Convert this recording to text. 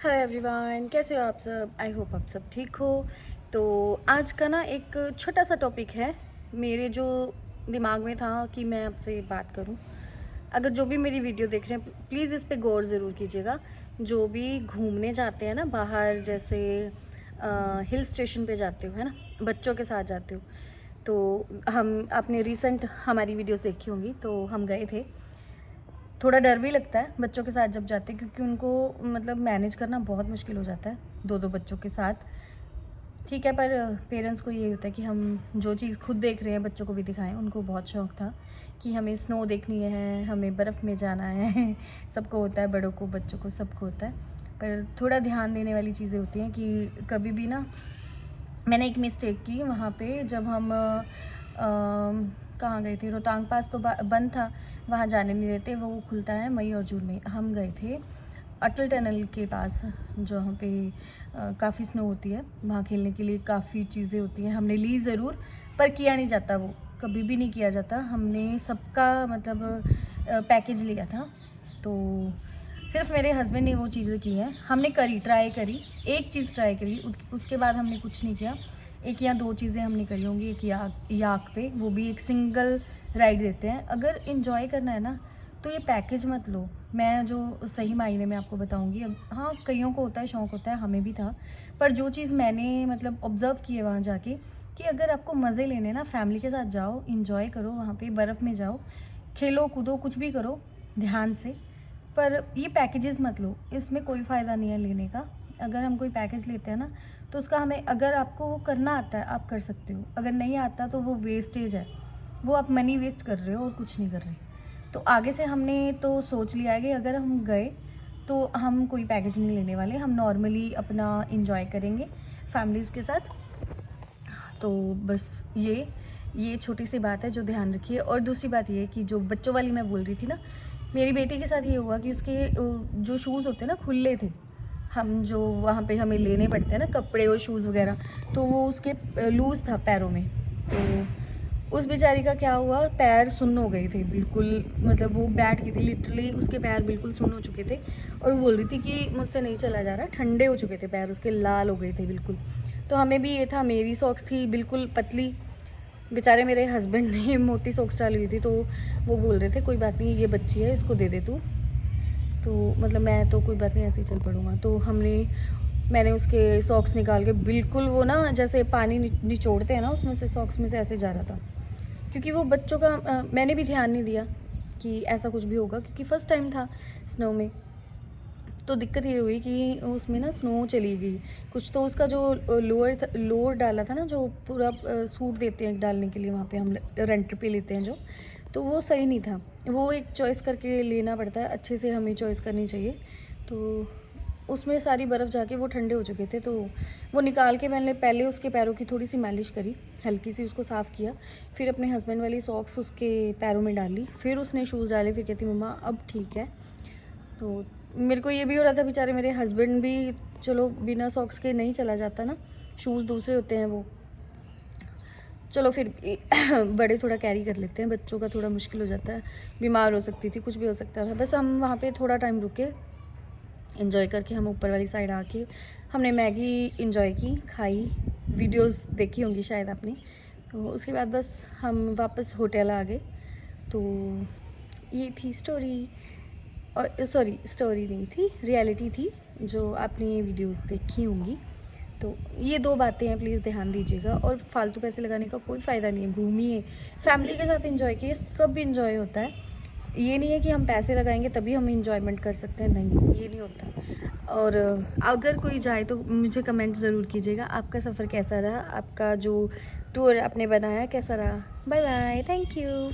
Hi everyone, कैसे हो आप सब। आई होप आप सब ठीक हो। तो आज का ना एक छोटा सा टॉपिक है मेरे जो दिमाग में था कि मैं आपसे बात करूं। अगर जो भी मेरी वीडियो देख रहे हैं प्लीज़ इस पे गौर ज़रूर कीजिएगा। जो भी घूमने जाते हैं ना बाहर, जैसे हिल स्टेशन पे जाते हो है ना, बच्चों के साथ जाते हो, तो हम आपने रिसेंट हमारी वीडियोस देखी होंगी, तो हम गए थे। थोड़ा डर भी लगता है बच्चों के साथ जब जाते हैं, क्योंकि उनको मतलब मैनेज करना बहुत मुश्किल हो जाता है दो दो बच्चों के साथ। ठीक है, पर पेरेंट्स को ये होता है कि हम जो चीज़ खुद देख रहे हैं बच्चों को भी दिखाएं। उनको बहुत शौक था कि हमें स्नो देखनी है, हमें बर्फ़ में जाना है सबको होता है, बड़ों को बच्चों को सबको होता है। पर थोड़ा ध्यान देने वाली चीज़ें होती हैं कि कभी भी ना, मैंने एक मिस्टेक की वहाँ पे जब हम कहाँ गए थे, रोहतांग पास तो बंद था, वहाँ जाने नहीं देते, वो खुलता है मई और जून में। हम गए थे अटल टनल के पास, जहाँ पे काफ़ी स्नो होती है। वहाँ खेलने के लिए काफ़ी चीज़ें होती हैं। हमने ली ज़रूर, पर किया नहीं जाता, वो कभी भी नहीं किया जाता। हमने सबका मतलब पैकेज लिया था, तो सिर्फ मेरे हस्बैंड ने वो चीज़ें की हैं। हमने ट्राई करी, एक चीज़ ट्राई करी, उसके बाद हमने कुछ नहीं किया। एक या दो चीज़ें हमने करी होंगी। एक याक पे, वो भी एक सिंगल राइड देते हैं। अगर इन्जॉय करना है ना तो ये पैकेज मत लो। मैं जो सही मायने में आपको बताऊंगी। हाँ, कईयों को होता है, शौक़ होता है, हमें भी था। पर जो चीज़ मैंने मतलब ऑब्ज़र्व की है वहाँ जाके, कि अगर आपको मज़े लेने ना, फैमिली के साथ जाओ, इन्जॉय करो, वहाँ पे बर्फ़ में जाओ, खेलो कूदो, कुछ भी करो ध्यान से। पर ये पैकेजेस मत लो, इसमें कोई फ़ायदा नहीं है लेने का। अगर हम कोई पैकेज लेते हैं ना, तो उसका हमें, अगर आपको वो करना आता है आप कर सकते हो, अगर नहीं आता तो वो वेस्टेज है, वो आप मनी वेस्ट कर रहे हो और कुछ नहीं कर रहे। तो आगे से हमने तो सोच लिया है कि अगर हम गए तो हम कोई पैकेज नहीं लेने वाले, हम नॉर्मली अपना इंजॉय करेंगे फैमिलीज़ के साथ। तो बस ये छोटी सी बात है जो ध्यान रखिए। और दूसरी बात ये कि जो बच्चों वाली मैं बोल रही थी ना, मेरी बेटी के साथ ये हुआ कि उसके जो शूज़ होते हैं ना खुले थे। हम जो वहाँ पे हमें लेने पड़ते हैं ना कपड़े और शूज़ वगैरह, तो वो उसके लूज़ था पैरों में। तो उस बेचारी का क्या हुआ, पैर सुन्न हो गए थे बिल्कुल। मतलब वो बैठ गई थी लिटरली, उसके पैर बिल्कुल सुन्न हो चुके थे। और वो बोल रही थी कि मुझसे नहीं चला जा रहा, ठंडे हो चुके थे पैर उसके, लाल हो गए थे बिल्कुल। तो हमें भी ये था, मेरी सॉक्स थी बिल्कुल पतली, बेचारे मेरे हस्बैंड ने मोटी सॉक्स डाली हुई थी। तो वो बोल रहे थे कोई बात नहीं, ये बच्ची है, इसको दे दे तू। तो मतलब मैं तो कोई बात नहीं, ऐसे ही चल पड़ूँगा। तो मैंने उसके सॉक्स निकाल के बिल्कुल, वो ना जैसे पानी निचोड़ते हैं ना, उसमें से सॉक्स में से ऐसे जा रहा था। क्योंकि वो बच्चों का मैंने भी ध्यान नहीं दिया कि ऐसा कुछ भी होगा, क्योंकि फ़र्स्ट टाइम था स्नो में। तो दिक्कत ये हुई कि उसमें ना स्नो चली गई कुछ। तो उसका जो लोअर डाला था ना, जो पूरा सूट देते हैं डालने के लिए, वहाँ पे हम रेंट पे लेते हैं जो, तो वो सही नहीं था। वो एक चॉइस करके लेना पड़ता है, अच्छे से हमें चॉइस करनी चाहिए। तो उसमें सारी बर्फ़ जाके वो ठंडे हो चुके थे। तो वो निकाल के मैंने पहले उसके पैरों की थोड़ी सी मालिश करी, हल्की सी उसको साफ़ किया, फिर अपने हस्बैंड वाली सॉक्स उसके पैरों में डाली, फिर उसने शूज़ डाले, फिर कहती मम्मा अब ठीक है। तो मेरे को ये भी हो रहा था, बेचारे मेरे हस्बैंड भी, चलो बिना सॉक्स के नहीं चला जाता ना, शूज़ दूसरे होते हैं वो, चलो फिर भी बड़े थोड़ा कैरी कर लेते हैं, बच्चों का थोड़ा मुश्किल हो जाता है, बीमार हो सकती थी, कुछ भी हो सकता था। बस हम वहाँ पे थोड़ा टाइम रुके, एंजॉय करके हम ऊपर वाली साइड आके हमने मैगी एंजॉय की, खाई, वीडियोस देखी होंगी शायद आपने। तो उसके बाद बस हम वापस होटल आ गए। तो ये थी स्टोरी, और सॉरी स्टोरी नहीं थी, रियलिटी थी जो आपने ये वीडियोस देखी होंगी। तो ये दो बातें हैं, प्लीज़ ध्यान दीजिएगा। और फालतू पैसे लगाने का कोई फ़ायदा नहीं है। घूमिए, फैमिली के साथ एंजॉय कीजिए, सब इंजॉय होता है। ये नहीं है कि हम पैसे लगाएंगे तभी हम इंजॉयमेंट कर सकते हैं, नहीं, ये नहीं होता। और अगर कोई जाए तो मुझे कमेंट ज़रूर कीजिएगा, आपका सफ़र कैसा रहा, आपका जो टूर आपने बनाया कैसा रहा। Bye bye, thank you.